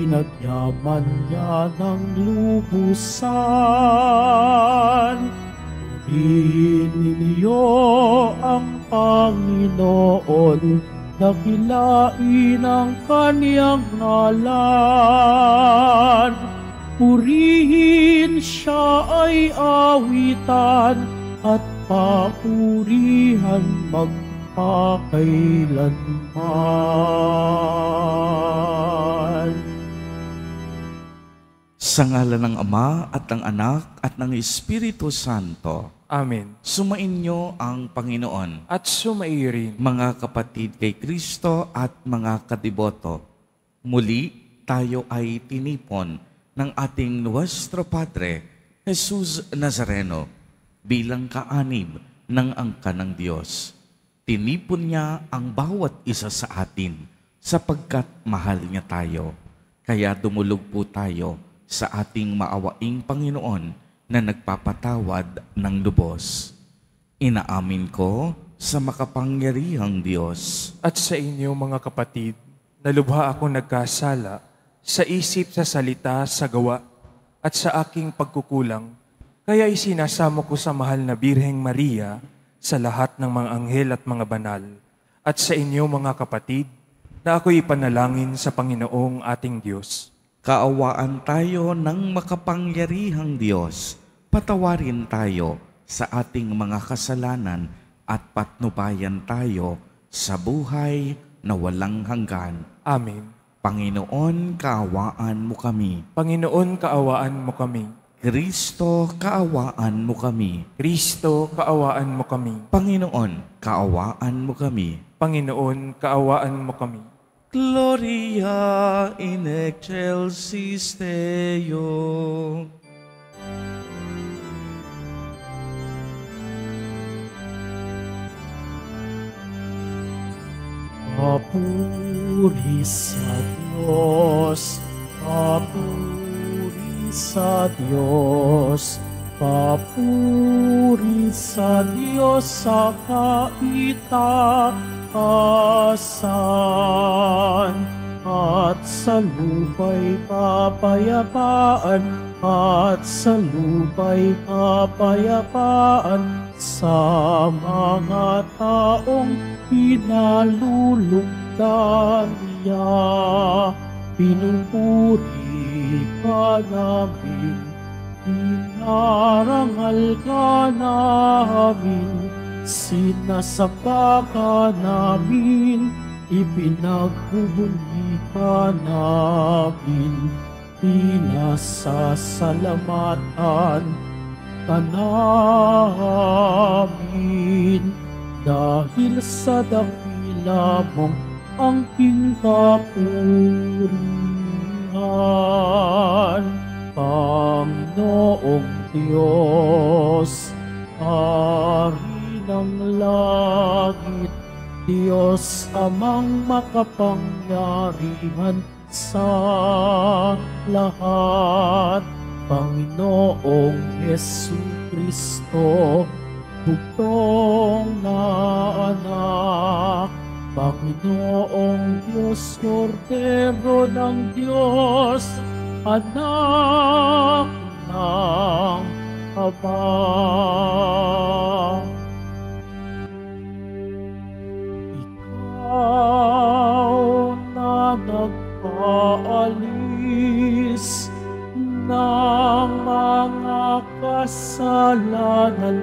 Pinagyaman niya ng lubusan. Purihin ninyo ang Panginoon, dakilain ang kaniyang ngalan. Purihin siya ay awitan at papurihan magpakailanman. Sa ngalan ng Ama at ng Anak at ng Espiritu Santo. Amen. Sumainyo ang Panginoon. At sumairin. Mga kapatid kay Kristo at mga kadiboto, muli tayo ay tinipon ng ating Nuestro Padre, Jesus Nazareno, bilang kaanib ng angka ng Diyos. Tinipon niya ang bawat isa sa atin sapagkat mahal niya tayo. Kaya dumulog po tayo sa ating maawaing Panginoon na nagpapatawad ng lubos. Inaamin ko sa makapangyarihang Diyos At sa inyo mga kapatid, na lubha ako nagkasala sa isip, sa salita, sa gawa, at sa aking pagkukulang. Kaya isinasamo ko sa mahal na Birheng Maria, sa lahat ng mga anghel at mga banal, at sa inyo mga kapatid, na ako'y ipanalangin sa Panginoong ating Diyos. Kaawaan tayo ng makapangyarihang Diyos. Patawarin tayo sa ating mga kasalanan at patnubayan tayo sa buhay na walang hanggan. Amen. Panginoon, kaawaan mo kami. Panginoon, kaawaan mo kami. Kristo, kaawaan mo kami. Kristo, kaawaan mo kami. Panginoon, kaawaan mo kami. Panginoon, kaawaan mo kami. Gloria in excelsis Deo. Papuri sa Diyos, papuri sa Diyos, papuri sa Diyos sa kaitaasan, at sa lupa'y kapayapaan, at sa lupa'y kapayapaan sa mga taong pinalulugdan niya. Pinupuri ka namin, inarangal ka namin, sinasamba ka namin, ipinagbubuli ka namin, pinasasalamatan ka namin. Dahil sa dakila mong angking kapurihan, Panginoong Diyos, Hari ng langit, Diyos Amang makapangyarihan sa lahat, Panginoong Jesucristo, bugtong na anak, Panginoong Diyos, Kordero ng Diyos, anak ng Ama. Ikaw na nagpaalis ng mga kasalanan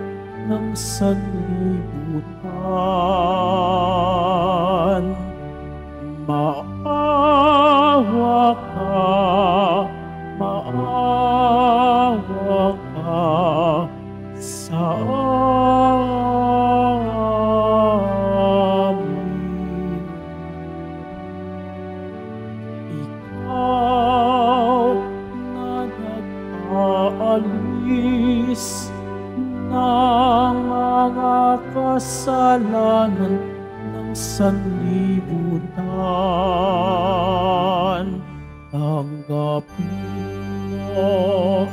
ng sanlibutan, maawa ka, maawa ka sa amin. Ikaw na nag-aalis ng mga kasalanan ng sanlibutan, tanggapin mo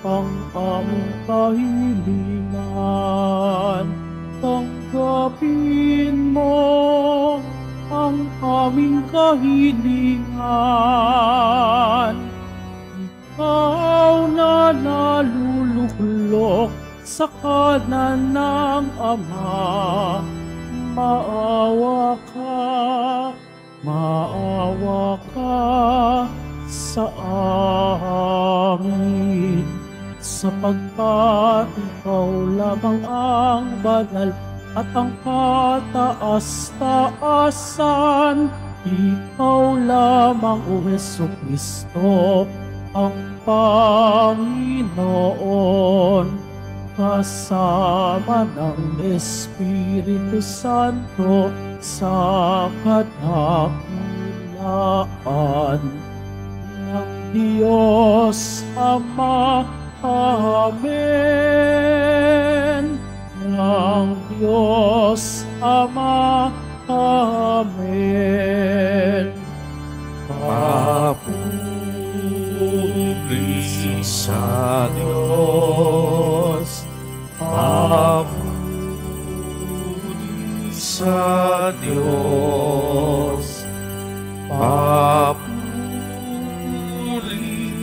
ang aming kahilingan, tanggapin mo ang aming kahilingan. sa kanan ng Ama. Maawa ka sa amin, sapagkat ikaw lamang ang banal at ang kataas-taasan. Ikaw lamang, O Jesucristo, ang Panginoon, kasama ng Espiritu Santo sa kadakilaan ng Diyos Ama. Amen. Ng Diyos Ama. Amen. Papuri sa Diyos, papuri sa Diyos, papuri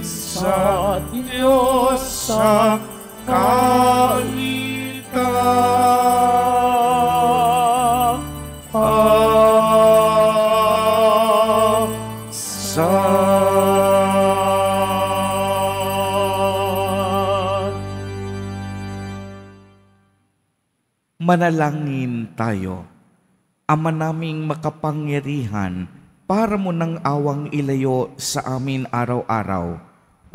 sa Diyos sa Manalangin tayo. Ama naming makapangyarihan, para mo ng awang ilayo sa amin araw-araw,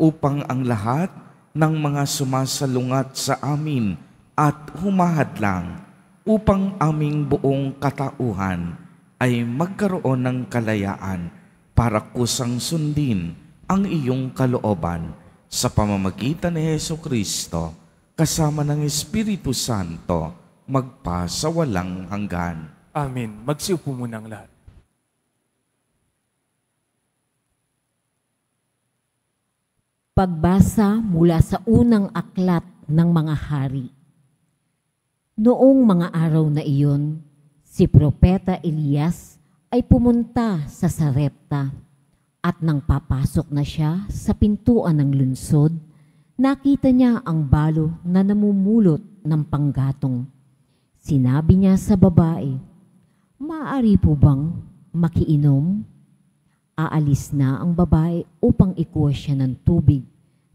upang ang lahat ng mga sumasalungat sa amin at humahadlang, upang aming buong katauhan ay magkaroon ng kalayaan para kusang sundin ang iyong kalooban sa pamamagitan ni Jesucristo, kasama ng Espiritu Santo, magpasawalang hanggan. Amen. Magsiupo muna ang lahat. Pagbasa mula sa unang aklat ng mga hari. Noong mga araw na iyon, si Propeta Elias ay pumunta sa Sarepta, at nang papasok na siya sa pintuan ng lungsod, nakita niya ang balo na namumulot ng panggatong. Sinabi niya sa babae, "Maaari po bang makiinom?" Aalis na ang babae upang ikuha siya ng tubig,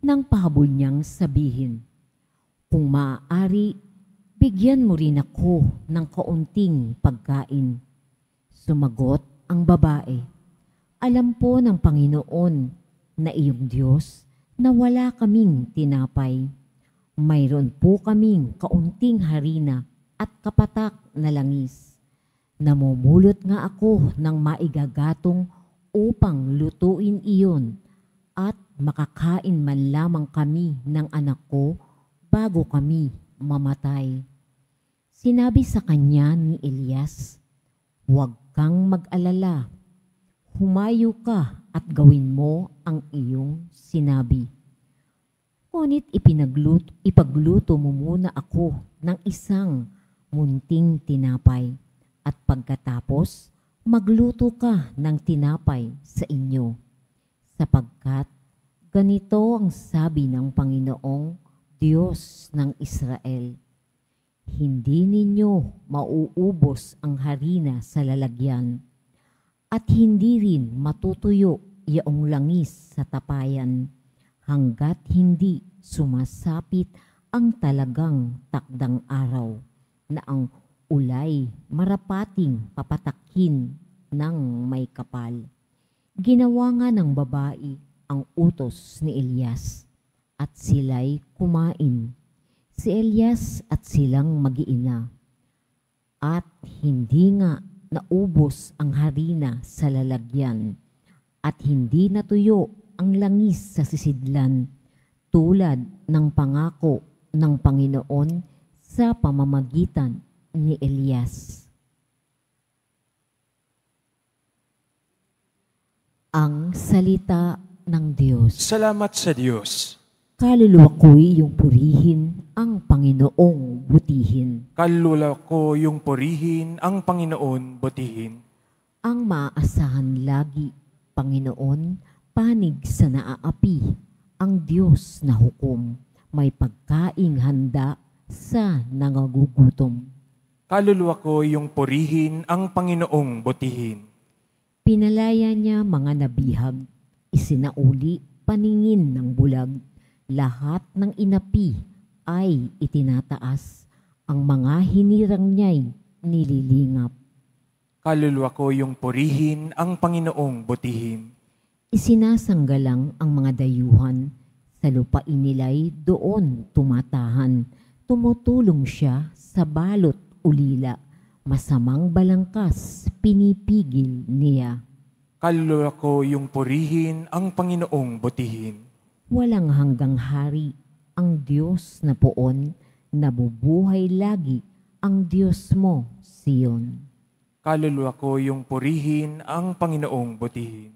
nang pahabol niyang sabihin, "Kung maaari, bigyan mo rin ako ng kaunting pagkain." Sumagot ang babae, "Alam po ng Panginoon na iyong Diyos na wala kaming tinapay. Mayroon po kaming kaunting harina at kapatak na langis. Namumulot nga ako ng maigagatong upang lutuin iyon at makakain man lamang kami ng anak ko bago kami mamatay." Sinabi sa kanya ni Elias, "Huwag kang mag-alala. Humayo ka at gawin mo ang iyong sinabi. Ngunit ipagluto mo muna ako ng isang munting tinapay, at pagkatapos magluto ka ng tinapay sa inyo. Sapagkat ganito ang sabi ng Panginoong Diyos ng Israel, hindi ninyo mauubos ang harina sa lalagyan, at hindi rin matutuyo yaong langis sa tapayan, hanggat hindi sumasapit ang talagang takdang araw, na ang ulay marapating papatakin ng may kapal." Ginawa nga ng babae ang utos ni Elias, at sila'y kumain, si Elias at silang mag-iina. At hindi nga naubos ang harina sa lalagyan, at hindi natuyo ang langis sa sisidlan, tulad ng pangako ng Panginoon sa pamamagitan ni Elias. Ang salita ng Diyos. Salamat sa Diyos. Kaluluwa ko'y iyong purihin, ang Panginoong butihin. Kaluluwa ko yung purihin, ang Panginoon butihin. Ang maaasahan lagi, Panginoon, panig sa naaapi, ang Diyos na hukom, may pagkaing handa sa nangagugutom. Kaluluwa ko yung purihin ang Panginoong butihin. Pinalaya niya mga nabihag, isinauli paningin ng bulag. Lahat ng inapi ay itinataas, ang mga hinirang niya'y nililingap. Kaluluwa ko yung purihin ang Panginoong butihin. Isinasanggalang ang mga dayuhan, sa lupain nila'y doon tumatahan. Tumutulong siya sa balot ulila, masamang balangkas pinipigil niya. Kaluluwa ko yung purihin ang Panginoong butihin. Walang hanggang hari ang Diyos na poon, nabubuhay lagi ang Diyos mo, Sion. Kaluluwa ko yung purihin ang Panginoong butihin.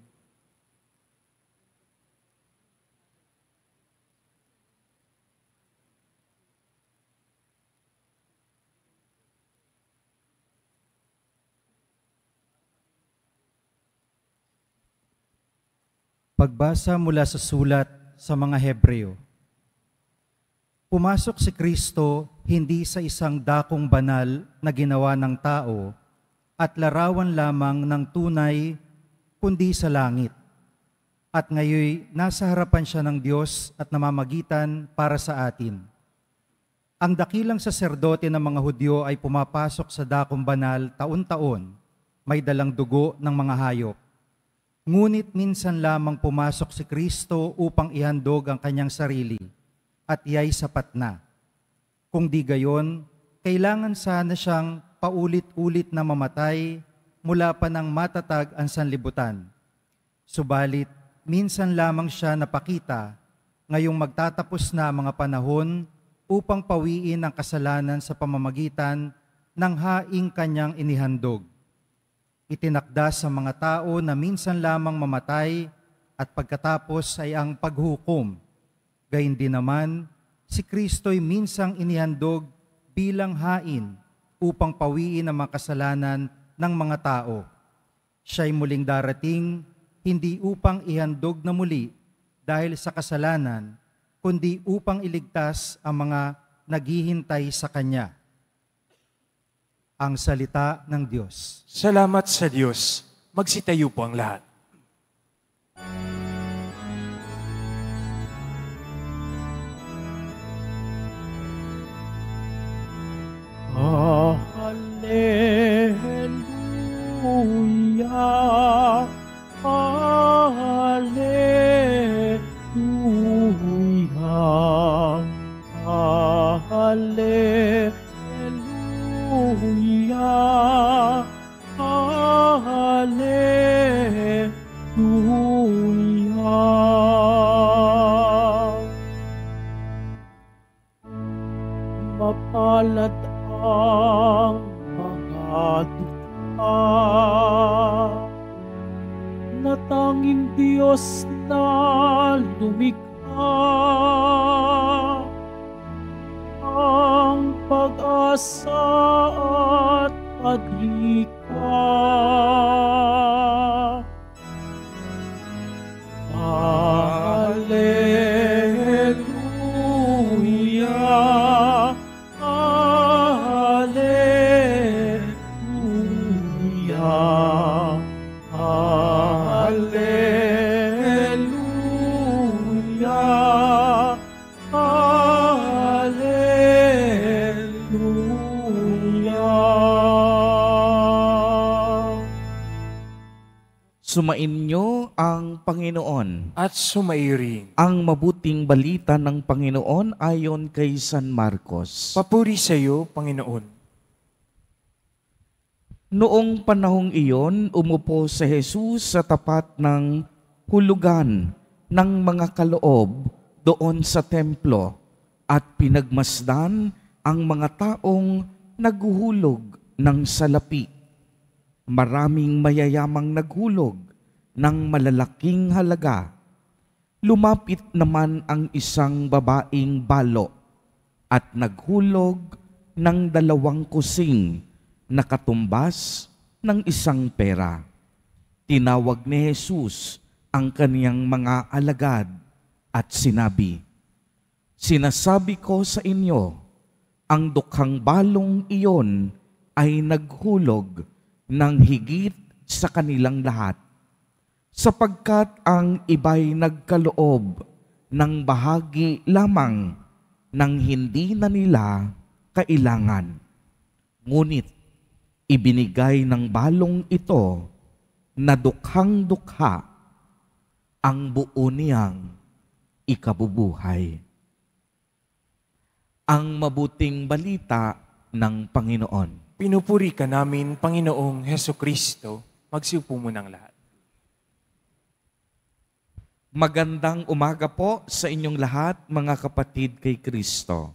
Pagbasa mula sa sulat sa mga Hebreo. Pumasok si Kristo hindi sa isang dakong banal na ginawa ng tao at larawan lamang ng tunay kundi sa langit. At ngayoy nasa harapan siya ng Diyos at namamagitan para sa atin. Ang dakilang saserdote ng mga Hudyo ay pumapasok sa dakong banal taon-taon, may dalang dugo ng mga hayop. Ngunit minsan lamang pumasok si Kristo upang ihandog ang kanyang sarili, at iya'y sapat na. Kung di gayon, kailangan sana siyang paulit-ulit na mamatay mula pa nang matatag ang sanlibutan. Subalit, minsan lamang siya napakita ngayong magtatapos na ang mga panahon upang pawiin ang kasalanan sa pamamagitan ng haing kanyang inihandog. Itinakda sa mga tao na minsan lamang mamatay at pagkatapos ay ang paghukom. Gayundin naman, si Kristo'y minsang inihandog bilang hain upang pawiin ang mga kasalanan ng mga tao. Siya'y muling darating, hindi upang ihandog na muli dahil sa kasalanan, kundi upang iligtas ang mga naghihintay sa Kanya. Ang salita ng Diyos. Salamat sa Diyos. Magsitayo po ang lahat. Hallelujah, Hallelujah, Hallelujah, Hallelujah. Mapalad ang mga dukha na tanging Diyos na lumikha, ang pag-asa at paglikha. Hallelujah, Hallelujah, Hallelujah, Hallelujah. Sumainyo ang Panginoon. At sumairing. Ang mabuting balita ng Panginoon ayon kay San Marcos. Papuri sa iyo, Panginoon. Noong panahong iyon, umupo si Jesus sa tapat ng hulugan ng mga kaloob doon sa templo at pinagmasdan ang mga taong naghuhulog ng salapi. Maraming mayayamang naghulog ng malalaking halaga. Lumapit naman ang isang babaeng balo at naghulog ng 2 kusing na katumbas ng isang pera. Tinawag ni Jesus ang kaniyang mga alagad at sinabi, "Sinasabi ko sa inyo, ang dukhang balong iyon ay naghulog ng higit sa kanilang lahat, sapagkat ang iba'y nagkaloob ng bahagi lamang ng hindi na nila kailangan. Ngunit ibinigay ng balong ito na dukhang dukha ang buo niyang ikabubuhay. Ang mabuting balita ng Panginoon. Pinupuri ka namin, Panginoong Hesukristo. Magsiupo mo ng lahat. Magandang umaga po sa inyong lahat, mga kapatid kay Kristo.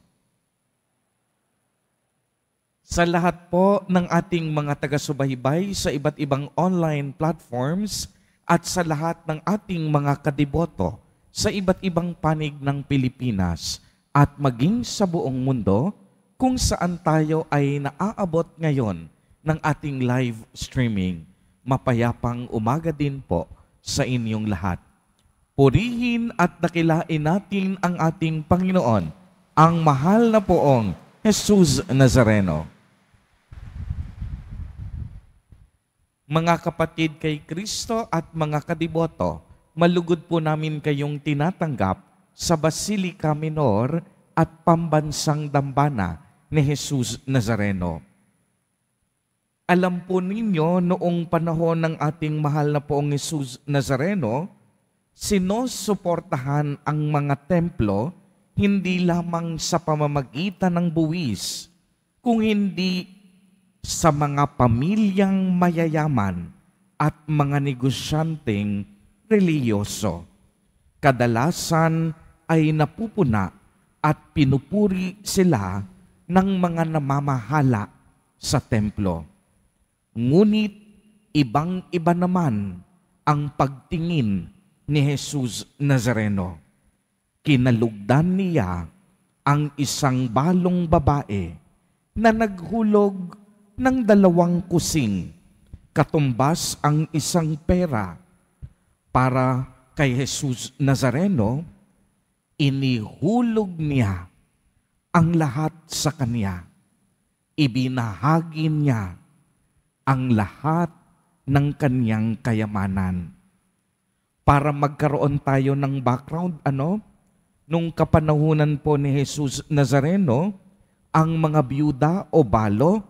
Sa lahat po ng ating mga taga-subaybay sa iba't ibang online platforms at sa lahat ng ating mga kadiboto sa iba't ibang panig ng Pilipinas at maging sa buong mundo kung saan tayo ay naaabot ngayon ng ating live streaming. Mapayapang umaga din po sa inyong lahat. Purihin at dakilain natin ang ating Panginoon, ang mahal na poong Jesus Nazareno. Mga kapatid kay Kristo at mga kadiboto, malugod po namin kayong tinatanggap sa Basilica Minor at Pambansang Dambana ni Jesus Nazareno. Alam po ninyo, noong panahon ng ating mahal na poong Jesus Nazareno, sinusuportahan ang mga templo hindi lamang sa pamamagitan ng buwis, kung hindi sa mga pamilyang mayayaman at mga negosyanteng reliyoso. Kadalasan ay napupuna at pinupuri sila ng mga namamahala sa templo. Ngunit ibang-iba naman ang pagtingin ni Jesus Nazareno. Kinalugdan niya ang isang balong babae na naghulog ng 2 kusing, katumbas ang isang pera. Para kay Jesus Nazareno, inihulog niya ang lahat sa kanya. Ibinahagi niya ang lahat ng kanyang kayamanan. Para magkaroon tayo ng background, nung kapanahunan po ni Jesus Nazareno, ang mga byuda o balo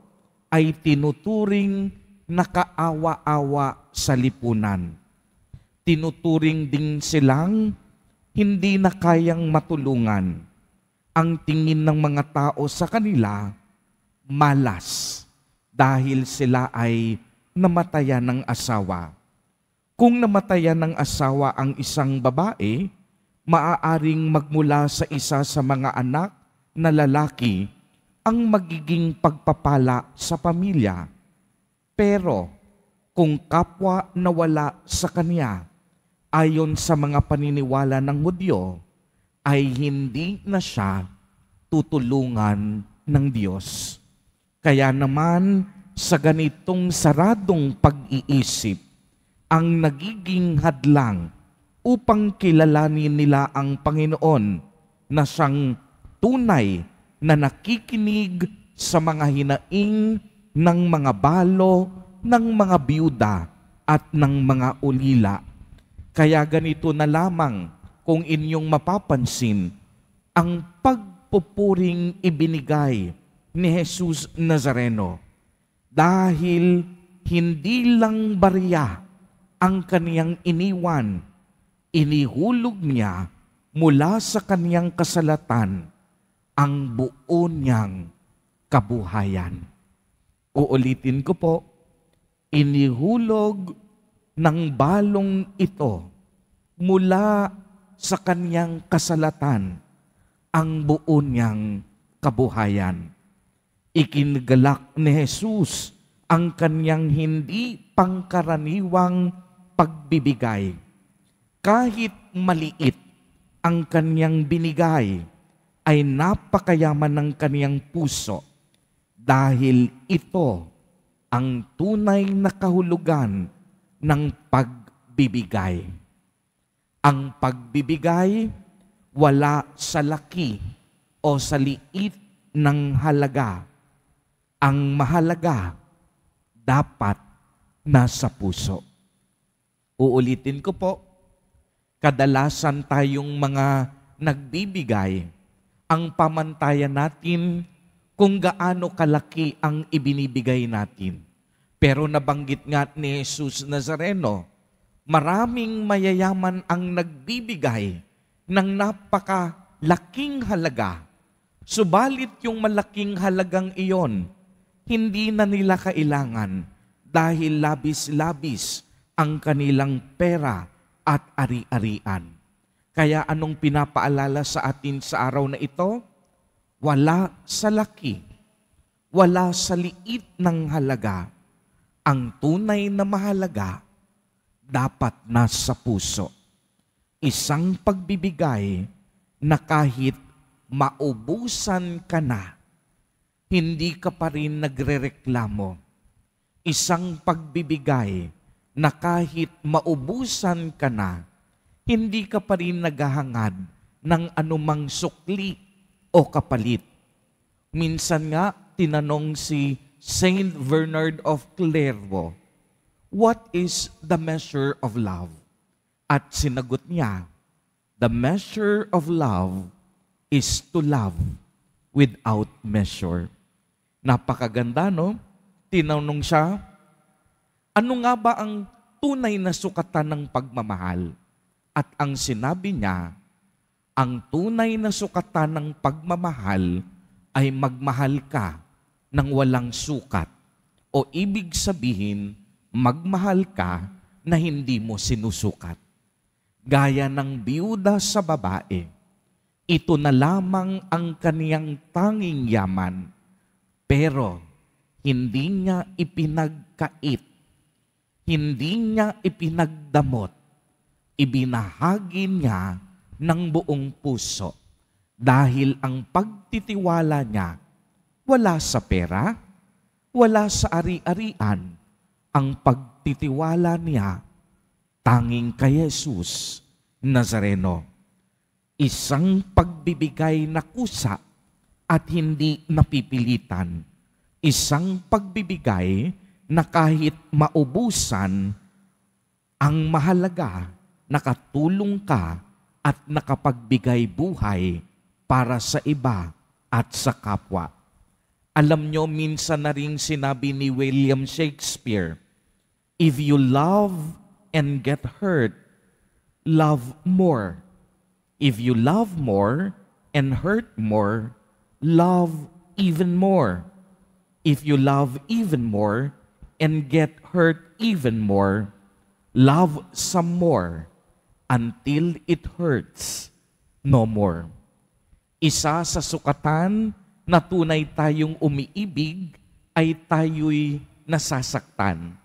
ay tinuturing na kaawa-awa sa lipunan. Tinuturing din silang hindi na kayang matulungan. Ang tingin ng mga tao sa kanila, malas, dahil sila ay namatayan ng asawa. Kung namatayan ng asawa ang isang babae, maaaring magmula sa isa sa mga anak na lalaki ang magiging pagpapala sa pamilya. Pero kung kapwa nawala sa kanya, ayon sa mga paniniwala ng Hudyo, ay hindi na siya tutulungan ng Diyos. Kaya naman, sa ganitong saradong pag-iisip, ang nagiging hadlang upang kilalanin nila ang Panginoon na siyang tunay na nakikinig sa mga hinaing ng mga balo, ng mga byuda at ng mga ulila. Kaya ganito na lamang kung inyong mapapansin, ang pagpupuring ibinigay ni Jesus Nazareno dahil hindi lang barya ang kaniyang iniwan, inihulog niya mula sa kaniyang kasalatan ang buo niyang kabuhayan. Uulitin ko po, inihulog ng balong ito mula sa kaniyang kasalatan ang buo niyang kabuhayan. Ikinagalak ni Jesus ang kaniyang hindi pangkaraniwang pagbibigay. Kahit maliit ang kaniyang binigay, ay napakayaman ng kaniyang puso dahil ito ang tunay na kahulugan ng pagbibigay. Ang pagbibigay wala sa laki o sa liit ng halaga. Ang mahalaga, dapat nasa puso. Uulitin ko po, kadalasan tayong mga nagbibigay, ang pamantayan natin kung gaano kalaki ang ibinibigay natin. Pero nabanggit nga ni Jesus Nazareno, maraming mayayaman ang nagbibigay ng napakalaking halaga. Subalit yung malaking halagang iyon, hindi na nila kailangan dahil labis-labis ang kanilang pera at ari-arian. Kaya anong pinapaalala sa atin sa araw na ito? Wala sa laki, wala sa liit ng halaga. Ang tunay na mahalaga, dapat nasa puso. Isang pagbibigay na kahit maubusan ka na, hindi ka pa rin nagrereklamo. Isang pagbibigay na kahit maubusan ka na, hindi ka pa rin naghahangad ng anumang sukli o kapalit. Minsan nga, tinanong si Saint Bernard of Clairvaux, what is the measure of love? At sinagot niya, the measure of love is to love without measure. Napakaganda, no? Tinanong siya, ano nga ba ang tunay na sukatan ng pagmamahal? At ang sinabi niya, ang tunay na sukatan ng pagmamahal ay magmahal ka ng walang sukat. O ibig sabihin, magmahal ka na hindi mo sinusukat. Gaya ng biyuda sa babae, ito na lamang ang kaniyang tanging yaman, pero hindi niya ipinagkait, hindi niya ipinagdamot, ibinahagi niya ng buong puso dahil ang pagtitiwala niya wala sa pera, wala sa ari-arian. Ang pagtitiwala niya tanging kay Jesus Nazareno. Isang pagbibigay na kusa at hindi napipilitan. Isang pagbibigay na kahit maubusan, ang mahalaga, nakatulong ka at nakapagbigay buhay para sa iba at sa kapwa. Alam nyo, minsan na rin sinabi ni William Shakespeare, if you love and get hurt, love more. If you love more and hurt more, love even more. If you love even more and get hurt even more, love some more until it hurts no more. Isa sa sukatan na tunay tayong umiibig ay tayo'y nasasaktan.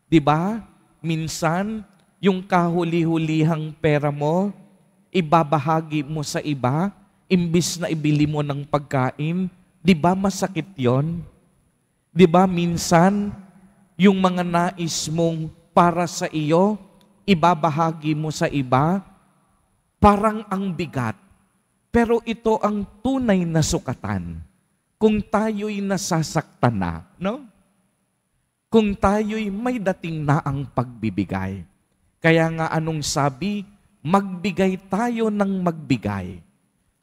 'Di ba? Minsan, yung kahuli-hulihang pera mo, ibabahagi mo sa iba, imbis na ibili mo ng pagkain, 'di ba masakit 'yon? 'Di ba minsan, yung mga nais mong para sa iyo, ibabahagi mo sa iba, parang ang bigat. Pero ito ang tunay na sukatan. Kung tayo'y nasasaktan na, no? Kung tayo'y may dating na ang pagbibigay. Kaya nga anong sabi, magbigay tayo ng magbigay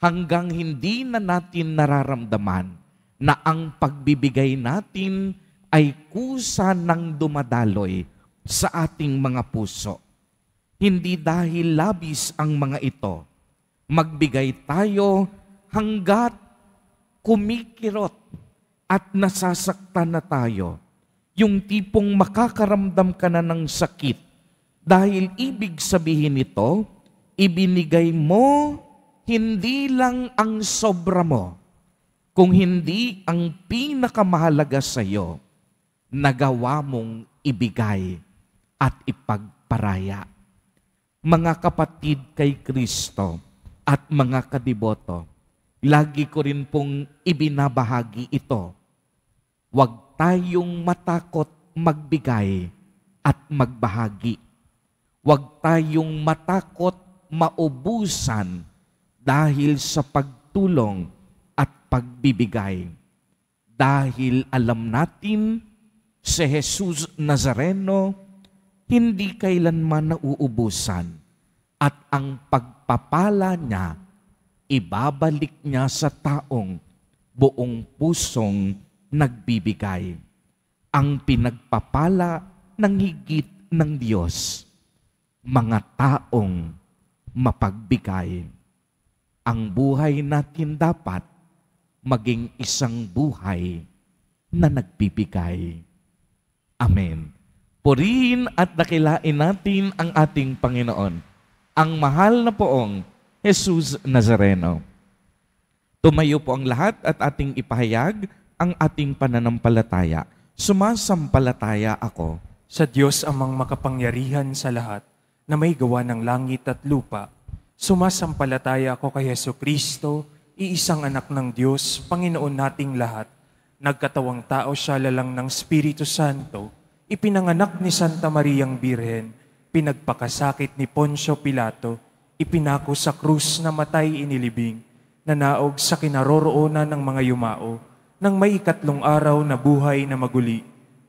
hanggang hindi na natin nararamdaman na ang pagbibigay natin ay kusa ng dumadaloy sa ating mga puso. Hindi dahil labis ang mga ito, magbigay tayo hanggat kumikirot at nasasaktan na tayo. Yung tipong makakaramdam ka na ng sakit dahil ibig sabihin nito, ibinigay mo hindi lang ang sobra mo, kung hindi ang pinakamahalaga sa iyo, nagawa mong ibigay at ipagparaya. Mga kapatid kay Kristo at mga kadiboto, lagi ko rin pong ibinabahagi ito. Huwag tayong matakot magbigay at magbahagi. Huwag tayong matakot maubusan dahil sa pagtulong at pagbibigay. Dahil alam natin si Jesus Nazareno hindi kailanman nauubusan at ang pagpapala niya ibabalik niya sa taong buong pusong nagbibigay. Ang pinagpapala ng higit ng Diyos, mga taong mapagbigay. Ang buhay natin dapat maging isang buhay na nagbibigay. Amen. Purihin at dakilain natin ang ating Panginoon, ang mahal na poong Jesus Nazareno. Tumayo po ang lahat at ating ipahayag ang ating pananampalataya. Sumasampalataya ako Sa Diyos amang makapangyarihan sa lahat, na may gawa ng langit at lupa, sumasampalataya ako kay Jesucristo, iisang anak ng Diyos, Panginoon nating lahat. Nagkatawang tao siya lalang ng Espiritu Santo, ipinanganak ni Santa Mariang Birhen, pinagpakasakit ni Poncio Pilato, ipinako sa krus na matay inilibing, nanaog sa kinaroroonan ng mga yumao, nang may ikatlong araw na buhay na maguli,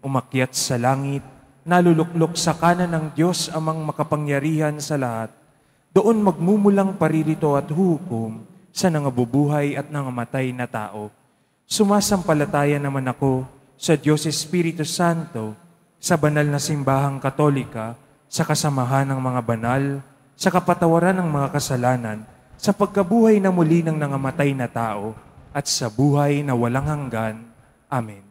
umakyat sa langit, naluluklok sa kanan ng Diyos amang makapangyarihan sa lahat. Doon magmumulang paririto at hukom sa nangabubuhay at nangamatay na tao. Sumasampalataya naman ako sa Diyos Espiritu Santo, sa banal na simbahang katolika, sa kasamahan ng mga banal, sa kapatawaran ng mga kasalanan, sa pagkabuhay na muli ng nangamatay na tao, at sa buhay na walang hanggan. Amen.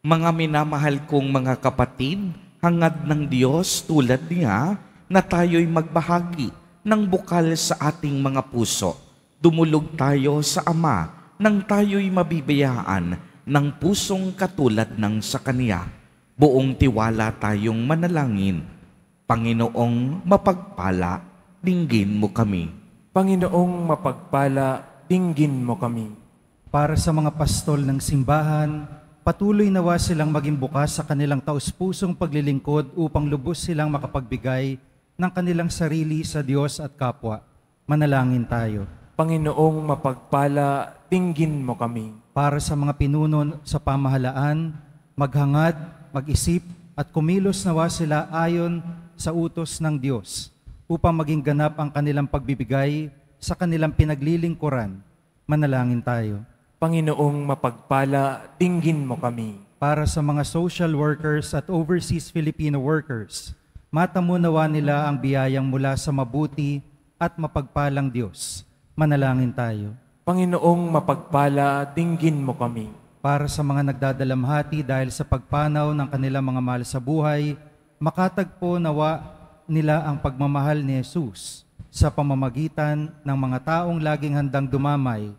Mga minamahal kong mga kapatid, hangad ng Diyos tulad niya na tayo'y magbahagi ng bukal sa ating mga puso. Dumulog tayo sa Ama nang tayo'y mabibiyaan ng pusong katulad ng sa Kaniya. Buong tiwala tayong manalangin. Panginoong mapagpala, dinggin mo kami. Panginoong mapagpala, dinggin mo kami. Para sa mga pastol ng simbahan, patuloy nawa silang maging bukas sa kanilang taus-pusong paglilingkod upang lubos silang makapagbigay ng kanilang sarili sa Diyos at kapwa. Manalangin tayo. Panginoong mapagpala, dinggin mo kami. Para sa mga pinuno sa pamahalaan, maghangad, mag-isip at kumilos nawa sila ayon sa utos ng Diyos upang maging ganap ang kanilang pagbibigay sa kanilang pinaglilingkuran. Manalangin tayo. Panginoong mapagpala, dinggin mo kami. Para sa mga social workers at overseas Filipino workers, matamo nawa nila ang biyayang mula sa mabuti at mapagpalang Diyos. Manalangin tayo. Panginoong mapagpala, dinggin mo kami. Para sa mga nagdadalamhati dahil sa pagpanaw ng kanilang mga mahal sa buhay, makatagpo nawa nila ang pagmamahal ni Jesus sa pamamagitan ng mga taong laging handang dumamay.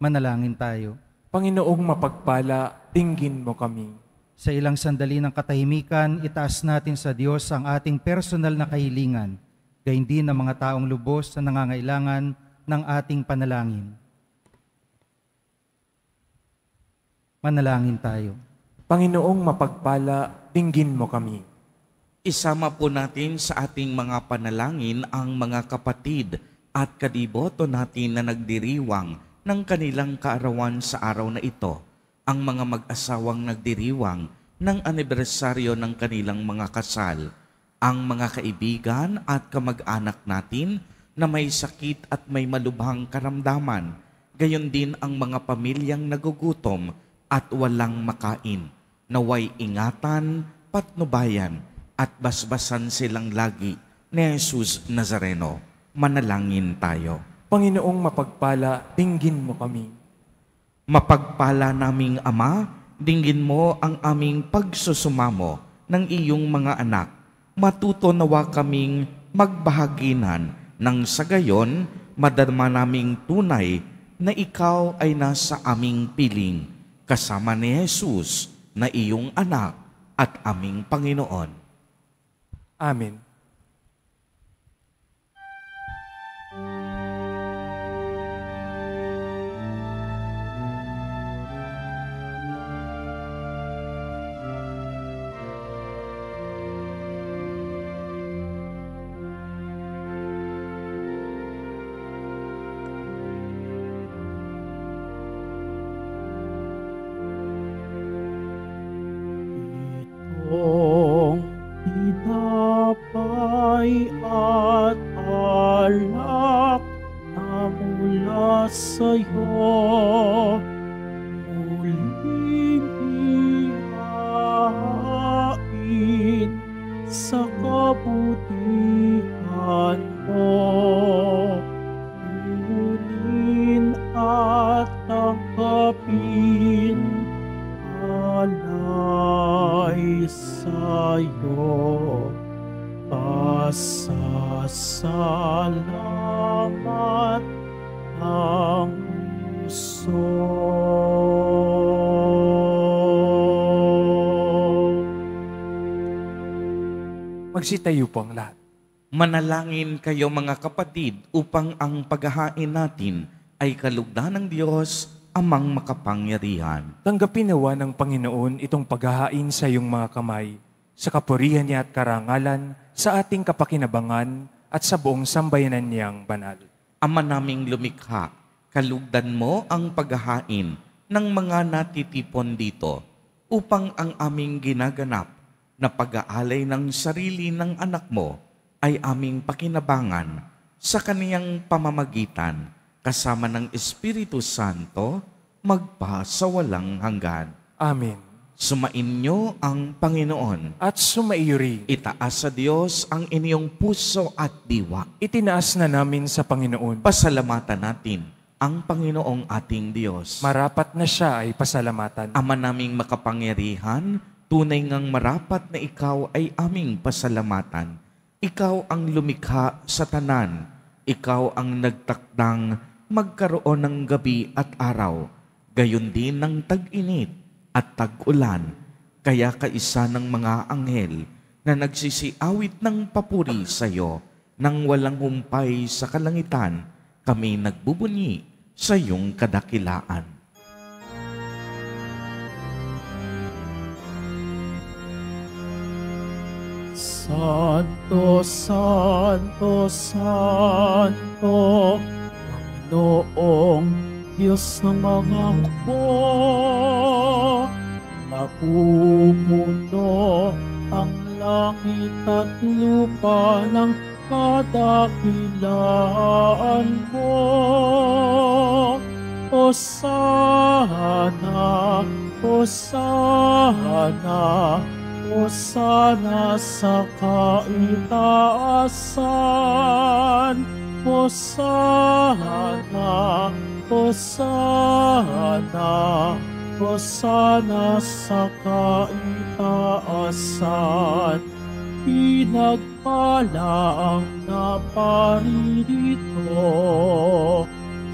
Manalangin tayo. Panginoong mapagpala, dinggin mo kami. Sa ilang sandali ng katahimikan, itaas natin sa Diyos ang ating personal na kahilingan, gayon din ng mga taong lubos na nangangailangan ng ating panalangin. Manalangin tayo. Panginoong mapagpala, dinggin mo kami. Isama po natin sa ating mga panalangin ang mga kapatid at kadiboto natin na nagdiriwang ng kanilang kaarawan sa araw na ito, ang mga mag-asawang nagdiriwang ng anibersaryo ng kanilang mga kasal, ang mga kaibigan at kamag-anak natin na may sakit at may malubhang karamdaman, gayon din ang mga pamilyang nagugutom at walang makain, naway ingatan, patnubayan at basbasan silang lagi ni Jesus Nazareno. Manalangin tayo. Panginoong mapagpala, dinggin mo kami. Mapagpala naming Ama, dinggin mo ang aming pagsusumamo ng iyong mga anak. Matuto nawa kaming magbahaginan nang sa gayon madarama naming tunay na ikaw ay nasa aming piling, kasama ni Jesus na iyong anak at aming Panginoon. Amen. sa'yo, muling ihahain sa kabutihan mo. Kunin at tanggapin alay sa'yo. Pasasalamat ang puso. Magsitayo po ang lahat. Manalangin kayo mga kapatid upang ang paghahain natin ay kalugdan ng Diyos amang makapangyarihan. Tanggapin nawa ng Panginoon itong paghahain sa iyong mga kamay, sa kapurihan niya at karangalan, sa ating kapakinabangan at sa buong sambayanan niyang banal. Ama naming lumikha, kalugdan mo ang paghahain ng mga natitipon dito upang ang aming ginaganap na pag-aalay ng sarili ng anak mo ay aming pakinabangan sa kaniyang pamamagitan kasama ng Espiritu Santo magpasawalang hanggan. Amen. Sumainyo ang Panginoon. At sumaiyo rin. Itaas sa Diyos ang inyong puso at diwa. Itinaas na namin sa Panginoon. Pasalamatan natin ang Panginoong ating Diyos. Marapat na siya ay pasalamatan. Ama naming makapangyarihan, tunay ngang marapat na ikaw ay aming pasalamatan. Ikaw ang lumikha sa tanan. Ikaw ang nagtakdang magkaroon ng gabi at araw. Gayon din ng tag-init at tag-ulan. Kaya kaisa ng mga anghel na nagsisiawit ng papuri sa iyo nang walang humpay sa kalangitan, kami nagbubunyi sa iyong kadakilaan. Santo, Santo, Santo, Panginoong Diyos ng mga hukbo, napumuno ang langit at lupa ng kadakilaan mo. Hosana, Hosana, Hosana sa kaitaasan. Hosana, Hosana, Hosana sa kaitaasan. Pinagpala ang naparirito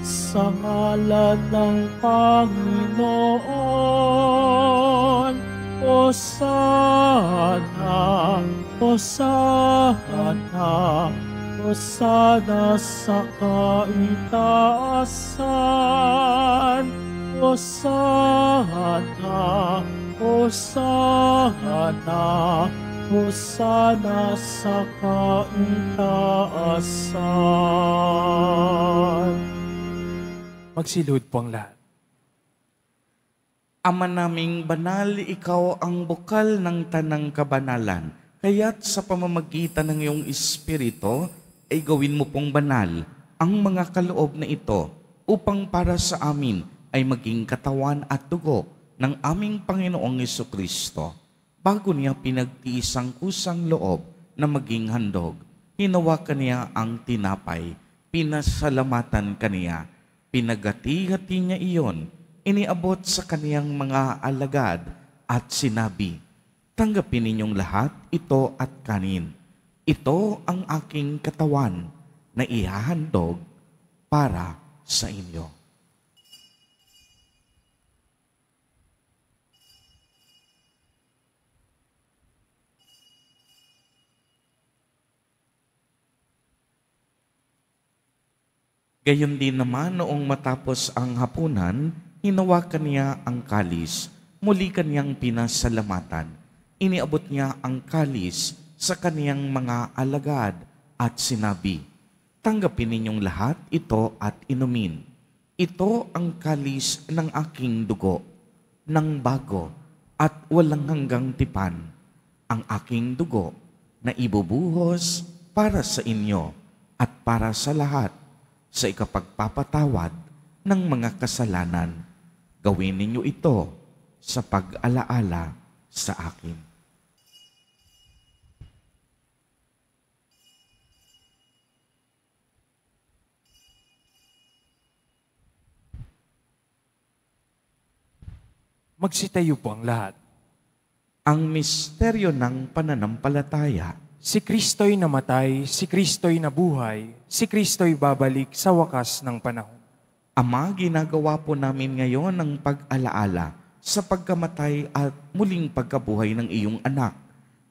sa ngalan ng Panginoon. Hosana, Hosana, Hosana sa kaitaasan. Hosana, Hosana, Hosana sa kaitaasan. Magsilhod po ang lahat. Ama naming banal, ikaw ang bukal ng tanang kabanalan. Kaya't sa pamamagitan ng iyong Espiritu, ay gawin mo pong banal ang mga kaloob na ito upang para sa amin ay maging katawan at dugo ng aming Panginoong Jesucristo. Bago niya pinagtiis ang kusang loob na maging handog, hinawakan niya ang tinapay, pinasalamatan kaniya, pinagati-hati niya iyon, iniabot sa kaniyang mga alagad at sinabi, "Tanggapin ninyong lahat ito at kanin. Ito ang aking katawan na ihahandog para sa inyo." Gayon din naman noong matapos ang hapunan, hinawakan niya ang kalis, muli kaniyang pinasalamatan. Iniabot niya ang kalis sa kaniyang mga alagad at sinabi, "Tanggapin ninyong lahat ito at inumin. Ito ang kalis ng aking dugo, ng bago at walang hanggang tipan, ang aking dugo na ibubuhos para sa inyo at para sa lahat sa ikapagpapatawad ng mga kasalanan. Gawin ninyo ito sa pag-alaala sa akin. Magsitayo po ang lahat. Ang misteryo ng pananampalataya. Si Kristo'y namatay, si Kristo'y nabuhay, si Kristo'y babalik sa wakas ng panahon. Ama, ginagawa po namin ngayon ang pag-alaala sa pagkamatay at muling pagkabuhay ng iyong anak.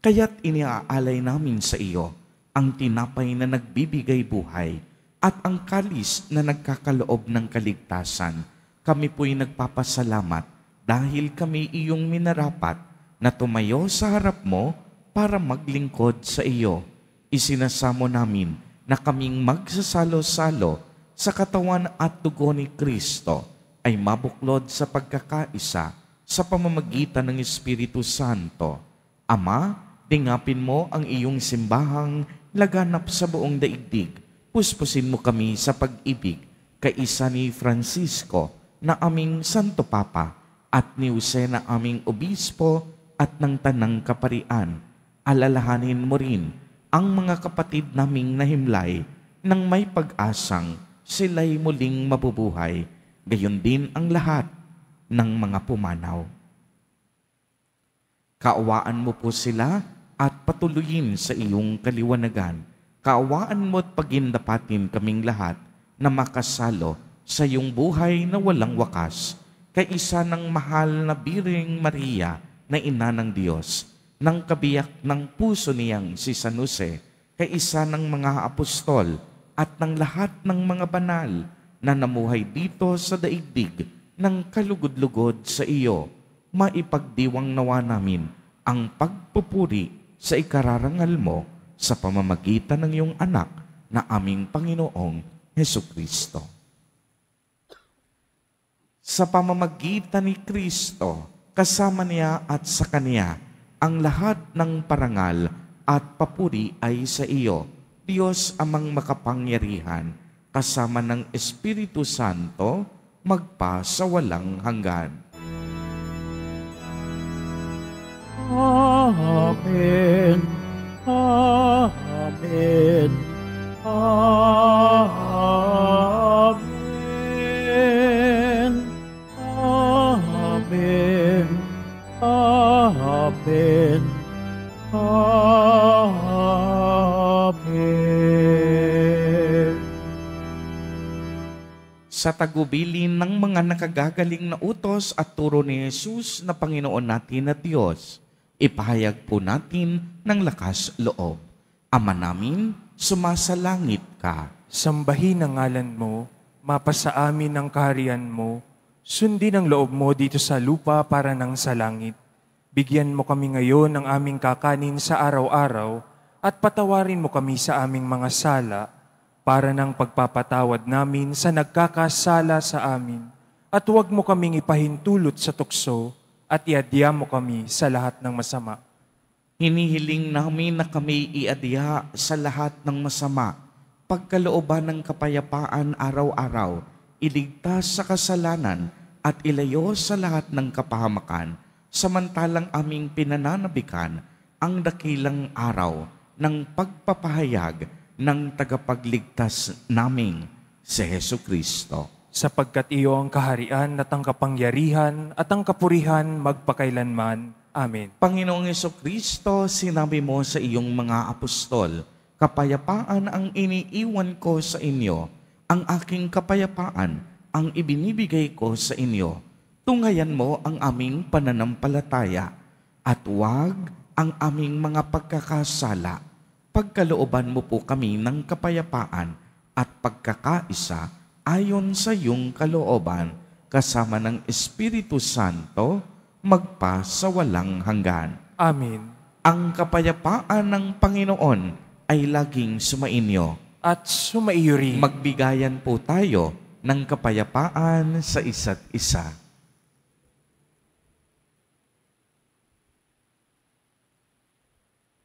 Kaya't iniaalay namin sa iyo ang tinapay na nagbibigay buhay at ang kalis na nagkakaloob ng kaligtasan. Kami po'y nagpapasalamat dahil kami iyong minarapat na tumayo sa harap mo para maglingkod sa iyo. Isinasamo namin na kaming magsasalo-salo sa katawan at dugo ni Kristo ay mabuklod sa pagkakaisa sa pamamagitan ng Espiritu Santo. Ama, dingapin mo ang iyong simbahang laganap sa buong daigdig. Puspusin mo kami sa pag-ibig kaisa ni Francisco na aming Santo Papa at ni Jose na aming obispo at ng tanang kaparian. Alalahanin mo rin ang mga kapatid naming nahimlay nang may pag-asang sila'y muling mabubuhay, gayon din ang lahat ng mga pumanaw. Kaawaan mo po sila at patuloyin sa iyong kaliwanagan. Kaawaan mo at pagindapatin kaming lahat na makasalo sa iyong buhay na walang wakas, kaisa ng mahal na Birheng Maria na ina ng Diyos, ng kabiyak ng puso niyang si San Jose, kaisa ng mga apostol at ng lahat ng mga banal na namuhay dito sa daigdig ng kalugod-lugod sa iyo. Maipagdiwang nawa namin ang pagpupuri sa ikararangal mo sa pamamagitan ng iyong anak na aming Panginoong Hesukristo. Sa pamamagitan ni Kristo, kasama niya at sa Kanya, ang lahat ng parangal at papuri ay sa iyo, Diyos amang makapangyarihan, kasama ng Espiritu Santo, magpa sa walang hanggan. Amen. Amen. Amen. Amen. Amen. Amen. Sa tagubilin ng mga nakagagaling na utos at turo ni Jesus na Panginoon natin at Diyos, ipahayag po natin ng lakas loob. Ama namin, sumasalangit ka. Sambahin ang ngalan mo, mapasa amin ang kaharian mo, sundin ang loob mo dito sa lupa para nang sa langit. Bigyan mo kami ngayon ng aming kakanin sa araw-araw at patawarin mo kami sa aming mga sala para ng pagpapatawad namin sa nagkakasala sa amin. At huwag mo kaming ipahintulot sa tukso at iadya mo kami sa lahat ng masama. Hinihiling namin na kami iadya sa lahat ng masama, pagkalooban ng kapayapaan araw-araw, iligtas sa kasalanan at ilayo sa lahat ng kapahamakan, samantalang aming pinananabikan ang dakilang araw ng pagpapahayag ng tagapagligtas naming si Hesukristo. Sapagkat iyo ang kaharian at ang kapangyarihan at ang kapurihan magpakailanman. Amen. Panginoong Hesukristo, sinabi mo sa iyong mga apostol, kapayapaan ang iniiwan ko sa inyo, ang aking kapayapaan ang ibinibigay ko sa inyo. Tunghayan mo ang aming pananampalataya at huwag ang aming mga pagkakasala. Pagkalooban mo po kami ng kapayapaan at pagkakaisa ayon sa iyong kalooban, kasama ng Espiritu Santo, magpa sa walang hanggan. Amen. Ang kapayapaan ng Panginoon ay laging sumainyo. At sumaiyo rin. Magbigayan po tayo ng kapayapaan sa isa't isa.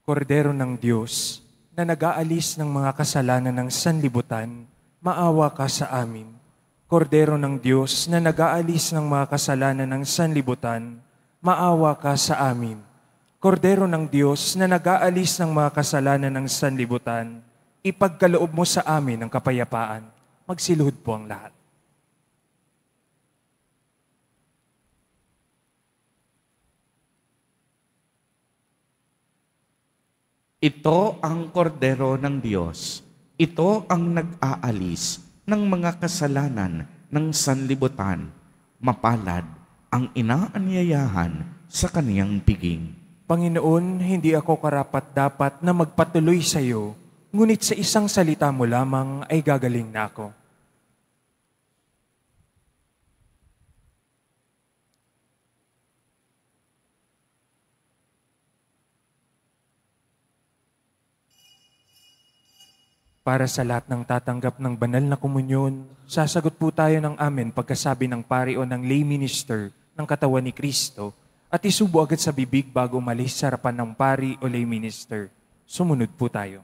Kordero ng Diyos, na nag-aalis ng mga kasalanan ng sanlibutan, maawa ka sa amin. Kordero ng Diyos na nag-aalis ng mga kasalanan ng sanlibutan, maawa ka sa amin. Kordero ng Diyos na nag-aalis ng mga kasalanan ng sanlibutan, ipagkaloob mo sa amin ang kapayapaan. Magsiluhod po ang lahat. Ito ang kordero ng Diyos. Ito ang nag-aalis ng mga kasalanan ng sanlibutan. Mapalad ang inaanyayahan sa kaniyang piging. Panginoon, hindi ako karapat-dapat na magpatuloy sa iyo, ngunit sa isang salita mo lamang ay gagaling na ako. Para sa lahat ng tatanggap ng banal na komunyon, sasagot po tayo ng amen pagkasabi ng pari o ng lay minister ng katawan ni Kristo at isubo agad sa bibig bago umalis sa harapan ng pari o lay minister. Sumunod po tayo.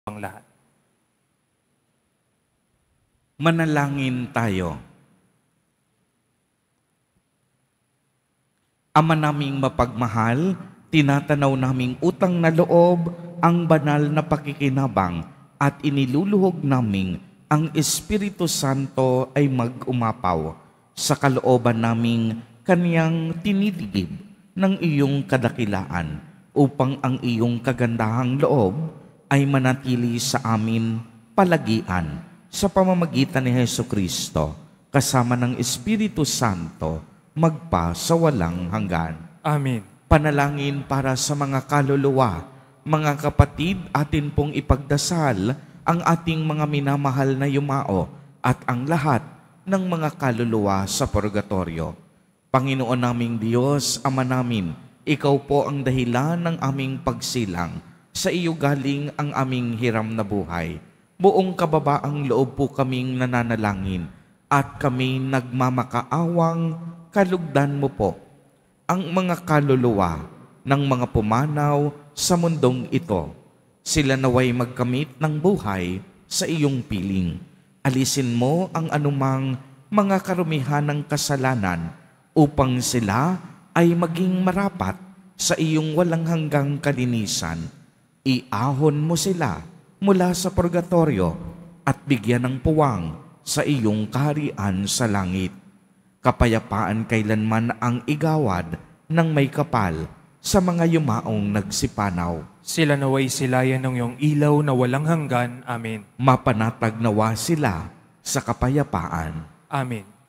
Ang lahat. Manalangin tayo. Ama naming mapagmahal, tinatanaw naming utang na loob ang banal na pakikinabang at iniluluhog naming ang Espiritu Santo ay mag-umapaw sa kalooban naming kaniyang tinidigib ng iyong kadakilaan upang ang iyong kagandahang loob ay manatili sa amin palagian sa pamamagitan ni Hesukristo kasama ng Espiritu Santo magpa sa walang hanggan. Amen. Panalangin para sa mga kaluluwa, mga kapatid, atin pong ipagdasal ang ating mga minamahal na yumao at ang lahat ng mga kaluluwa sa purgatorio. Panginoon naming Diyos, Ama namin, Ikaw po ang dahilan ng aming pagsilang. Sa iyo galing ang aming hiram na buhay. Buong kababaang loob po kaming nananalangin at kami nagmamakaawang kalugdan mo po ang mga kaluluwa ng mga pumanaw sa mundong ito. Sila naway magkamit ng buhay sa iyong piling. Alisin mo ang anumang mga karumihan ng kasalanan upang sila ay maging marapat sa iyong walang hanggang kalinisan. Iahon mo sila mula sa purgatorio at bigyan ng puwang sa iyong kaharian sa langit. Kapayapaan kailanman ang igawad ng may kapal sa mga yumaong nagsipanaw. Sila naway silayan ng iyong ilaw na walang hanggan. Amen. Mapanatag nawa sila sa kapayapaan. Amen.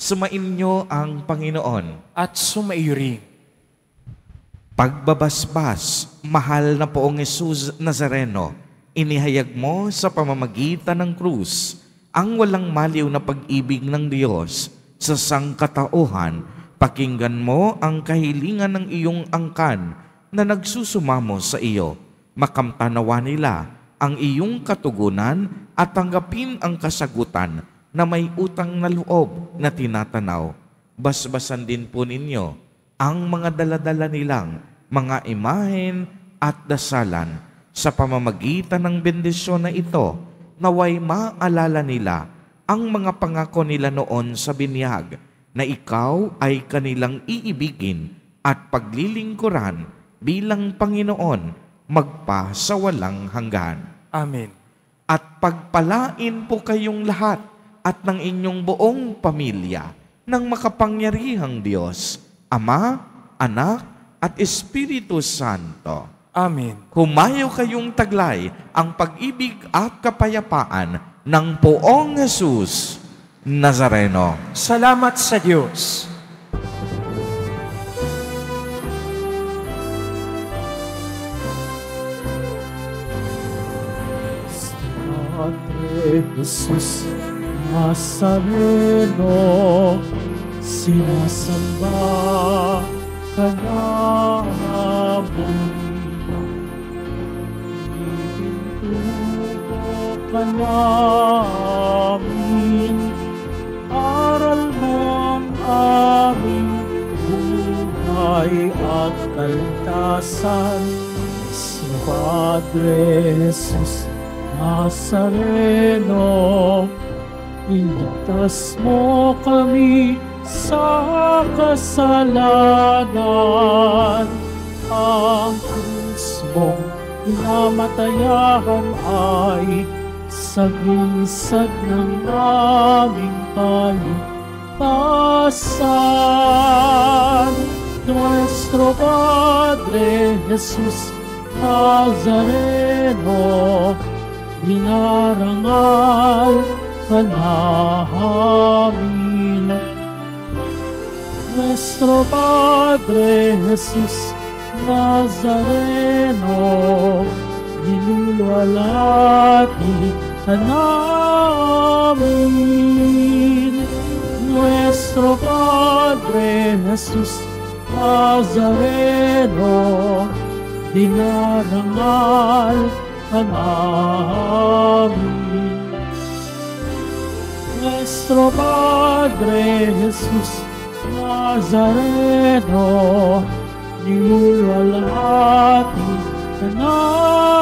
Sumainyo ang Panginoon. At sumaiyo rin. Pagbabasbas, mahal na poong Jesus Nazareno, inihayag mo sa pamamagitan ng krus ang walang maliw na pag-ibig ng Diyos sa sangkatauhan. Pakinggan mo ang kahilingan ng iyong angkan na nagsusumamo sa iyo. Makamtanawa nila ang iyong katugunan at tanggapin ang kasagutan na may utang na loob na tinatanaw. Basbasan din po ninyo ang mga daladala nilang mga imahen at dasalan. Sa pamamagitan ng bendisyon na ito, naway maalala nila ang mga pangako nila noon sa binyag na ikaw ay kanilang iibigin at paglilingkuran bilang Panginoon magpa sa walang hanggan. Amen. At pagpalain po kayong lahat at ng inyong buong pamilya ng makapangyarihang Diyos, Ama, Anak, at Espiritu Santo. Amen. Humayo kayong taglay ang pag-ibig at kapayapaan ng Poong Jesus Nazareno. Salamat sa Diyos. Padre Jesus Nazareno, sinasamba ka namin. Ipintubo ka namin, aral ng aming buhay at kaltasan. Si Padre Jesus Nazareno, iligtas mo kami sa kasalanan. Ang krus mong pinamatayan ay sagisag ng aming kaligtasan. Nuestro Padre Jesus Nazareno, dinarangal ka namin. Nuestro Padre Jesus Nazareno, niluluwalhati ka namin. Nuestro Padre Jesus Nazareno, dinarangal ka namin. Nuestro Padre Jesus Nazareno, niluluwalhati ka namin.